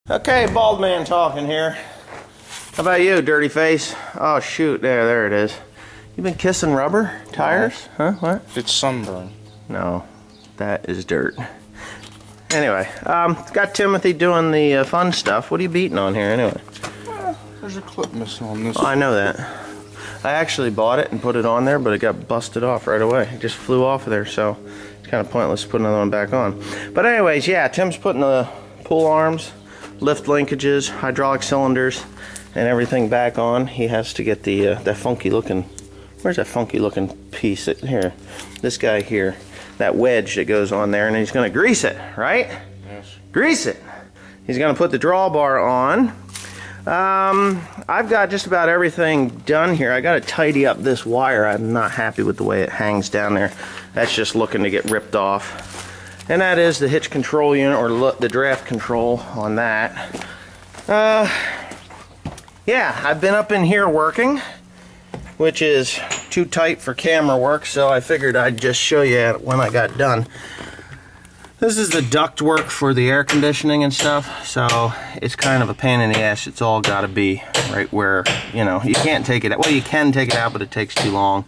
Okay, bald man talking here. How about you, dirty face? Oh shoot, there it is. You been kissing rubber tires? Huh? What? It's sunburn. No, that is dirt. Anyway, got Timothy doing the fun stuff. What are you beating on here anyway? There's a clip missing on this. Oh, I know that. I actually bought it and put it on there, but it got busted off right away. It just flew off of there, so it's kind of pointless to put another one back on. But anyways, yeah, Tim's putting the pull arms, lift linkages, hydraulic cylinders, and everything back on. He has to get the that funky looking, where's that funky looking piece? Here, this guy here, that wedge that goes on there, and he's going to grease it, right? Yes. Grease it. He's going to put the drawbar on. I've got just about everything done here. I got to tidy up this wire. I'm not happy with the way it hangs down there. That's just looking to get ripped off. And that is the hitch control unit, or the draft control on that. Yeah, I've been up in here working, which is too tight for camera work, so I figured I'd just show you when I got done. This is the duct work for the air conditioning and stuff, so it's kind of a pain in the ass. It's all got to be right where, you know, you can't take it out. Well, you can take it out, but it takes too long.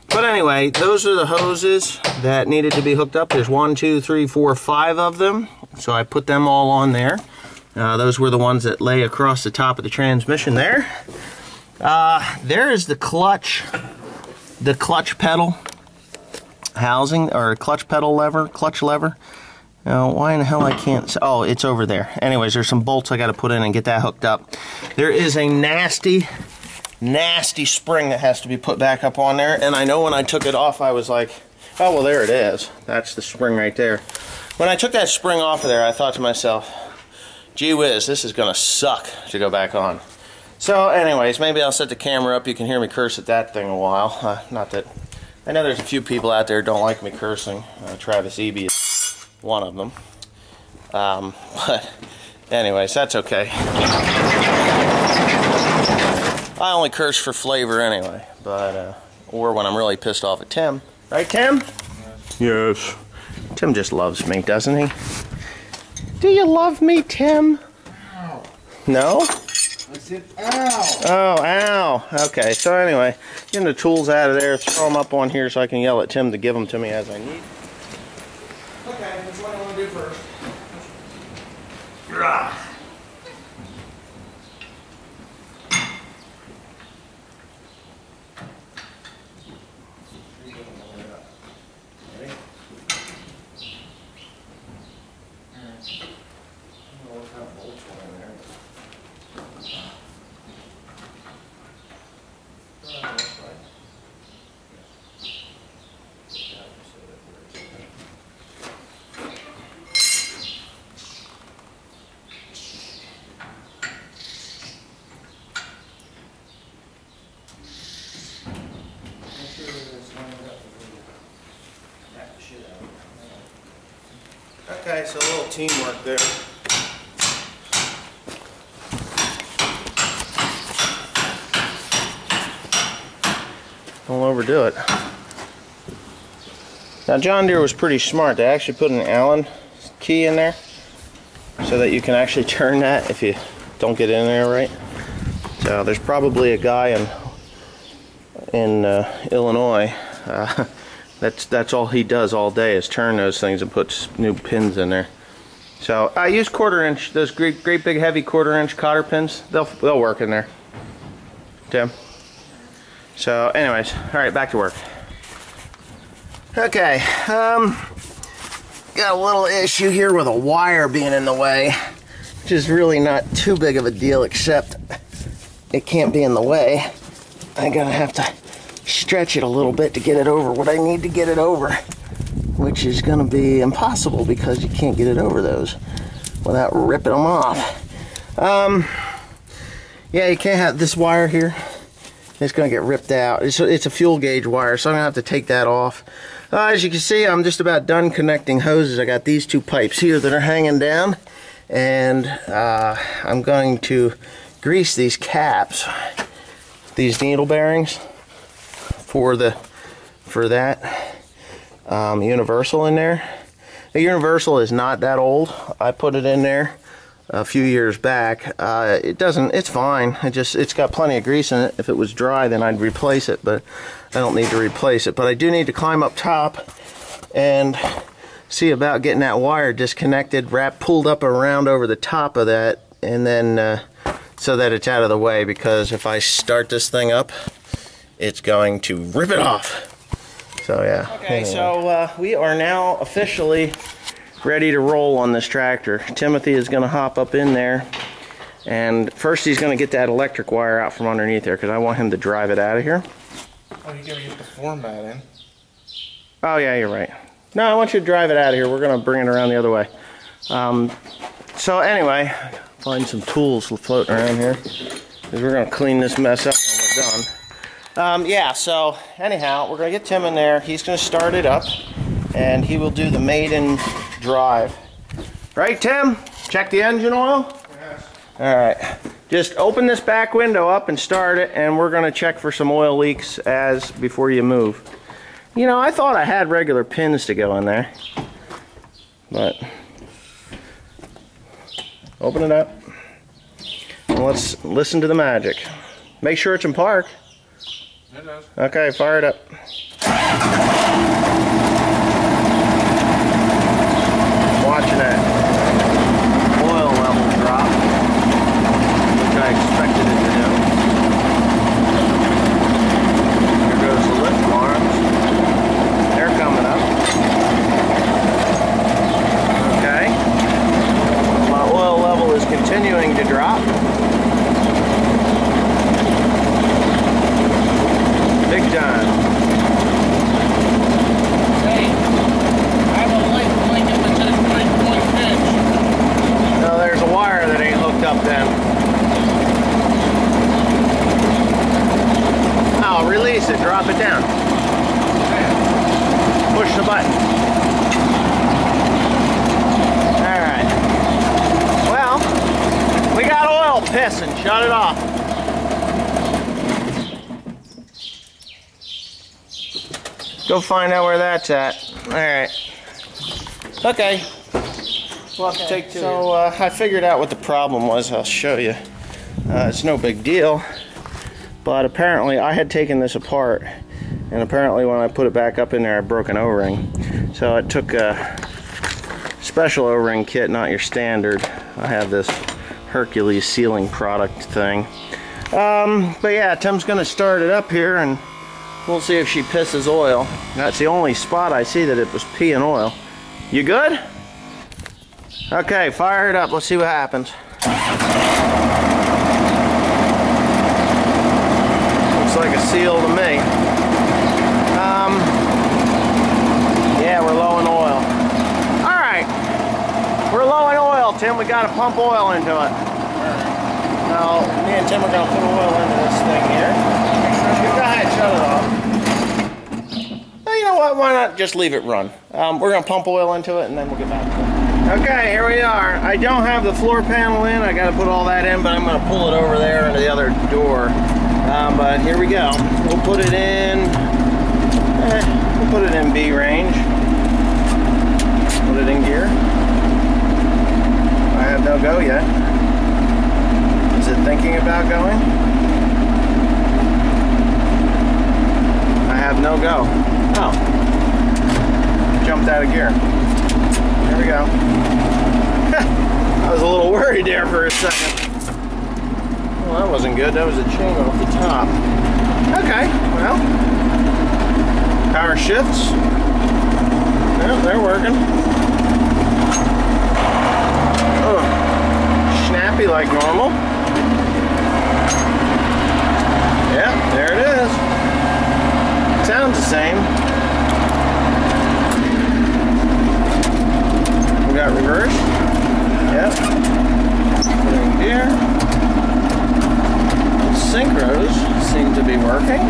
But anyway, those are the hoses that needed to be hooked up. There's 1, 2, 3, 4, 5 of them, so I put them all on there. Those were the ones that lay across the top of the transmission there. There is the clutch pedal housing, or clutch lever. Now, why in the hell I can't, oh, it's over there. Anyways, there's some bolts I got to put in and get that hooked up. There is a nasty spring that has to be put back up on there, and I know when I took it off I was like, oh well, there it is. That's the spring right there. When I took that spring off of there, I thought to myself, gee whiz, this is gonna suck to go back on. So anyways, maybe I'll set the camera up. You can hear me curse at that thing a while. Not that I know there's a few people out there who don't like me cursing. Travis Eby is one of them. But anyways, that's okay. I only curse for flavor anyway, but or when I'm really pissed off at Tim. Right, Tim? Yes. Tim just loves me, doesn't he? Do you love me, Tim? Ow. No? I said ow. Oh, ow. Okay, so anyway, getting the tools out of there, throw them up on here so I can yell at Tim to give them to me as I need. Okay, that's what I want to do first. Rah. Okay, so a little teamwork there. Don't overdo it. Now John Deere was pretty smart. They actually put an Allen key in there so that you can actually turn that if you don't get in there right. So there's probably a guy in Illinois. That's all he does all day is turn those things and put new pins in there. So I use 1/4 inch, those great big heavy 1/4 inch cotter pins. They'll work in there, Tim. So anyways, all right, back to work. Okay, got a little issue here with a wire being in the way, which is really not too big of a deal, except it can't be in the way. I'm gonna have to stretch it a little bit to get it over what I need to get it over, which is going to be impossible because you can't get it over those without ripping them off. Yeah, you can't have this wire here. It's going to get ripped out. It's a fuel gauge wire, so I'm going to have to take that off. As you can see, I'm just about done connecting hoses. I got these 2 pipes here that are hanging down, and I'm going to grease these caps, these needle bearings, for that universal in there. The universal is not that old. I put it in there a few years back. It's fine. It's got plenty of grease in it. If it was dry, then I'd replace it, but I don't need to replace it. But I do need to climb up top and see about getting that wire disconnected, pulled up around over the top of that, and then so that it's out of the way, because if I start this thing up, it's going to rip it off. So yeah. Okay, anyway. So we are now officially ready to roll on this tractor. Timothy is going to hop up in there, and first he's going to get that electric wire out from underneath there, because I want him to drive it out of here. Oh, you gotta get the format in. Oh yeah, you're right. No, I want you to drive it out of here. We're going to bring it around the other way. So anyway, find some tools floating around here, because we're going to clean this mess up when we're done. Yeah, so anyhow, we're going to get Tim in there. He's going to start it up, and he will do the maiden drive. Right, Tim? Check the engine oil? Yes. All right. Just open this back window up and start it, and we're going to check for some oil leaks before you move. You know, I thought I had regular pins to go in there, but open it up, and let's listen to the magic. Make sure it's in park. It does. Okay, fire it up. Watching that oil level drop, which I expected it to do. Here goes the lift arms. They're coming up. Okay. My oil level is continuing to drop. Big time. Hey, I have a light blinking that says 3-point pitch. No, there's a wire that ain't hooked up then. Oh, release it, drop it down. Push the button. Alright. Well, we got oil pissing. Shut it off. Go find out where that's at. Alright. Okay. We'll have to take two. So I figured out what the problem was. I'll show you. It's no big deal. But apparently I had taken this apart, and apparently when I put it back up in there I broke an O-ring. So it took a special O-ring kit, not your standard. I have this Hercules sealing product thing. But yeah, Tim's gonna start it up here, and we'll see if she pisses oil. That's the only spot I see that it was peeing oil. You good? Okay, fire it up. Let's see what happens. Looks like a seal to me. Yeah, we're low in oil. All right, we're low in oil, Tim. We got to pump oil into it. Now, me and Tim are going to put oil into this thing here. Go ahead, shut it off. Well, you know what? Why not just leave it run? We're going to pump oil into it, and then we'll get back to it. Okay, here we are. I don't have the floor panel in. I got to put all that in, but I'm going to pull it over there into the other door. But here we go. We'll put it in. We'll put it in B range. Put it in gear. I have no go yet. Is it thinking about going? I have no go. Oh. Jumped out of gear. There we go. I was a little worried there for a second. Well, that wasn't good. That was a chain off the top. Okay, well. Power shifts. Yep, they're working. Oh, snappy like normal. Yep, there it is. Sounds the same. We got reverse. Yep. Put it in gear. Synchros seem to be working.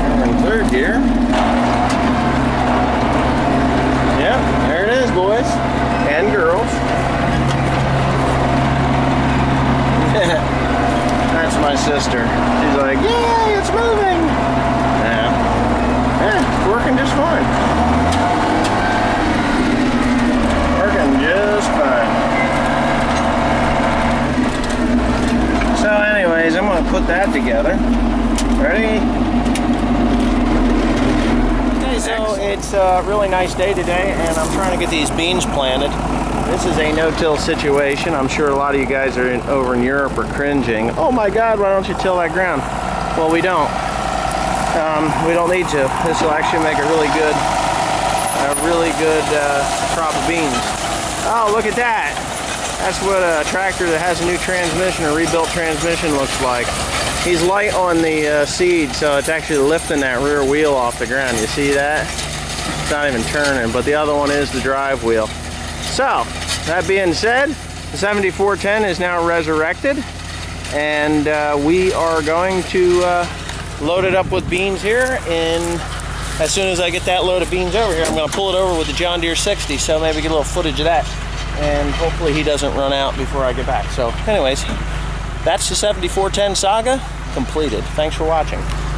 We're in third gear. Yep, there it is, boys and girls. That's my sister. She's like, yay, it's moving. Yeah, it's working just fine. Working just fine. that together. Ready? Okay, so it's a really nice day today, and I'm trying to get these beans planted. This is a no-till situation. I'm sure a lot of you guys are over in Europe are cringing. Oh my God, why don't you till that ground? Well, we don't. We don't need to. This will actually make a really good crop of beans. Oh, look at that. That's what a tractor that has a new transmission or rebuilt transmission looks like. He's light on the seed, so it's actually lifting that rear wheel off the ground. You see that? It's not even turning, but the other one is the drive wheel. So, that being said, the 7410 is now resurrected, and we are going to load it up with beans here. And as soon as I get that load of beans over here, I'm going to pull it over with the John Deere 60, so maybe get a little footage of that. And hopefully he doesn't run out before I get back. So anyways, that's the 7410 saga completed. Thanks for watching.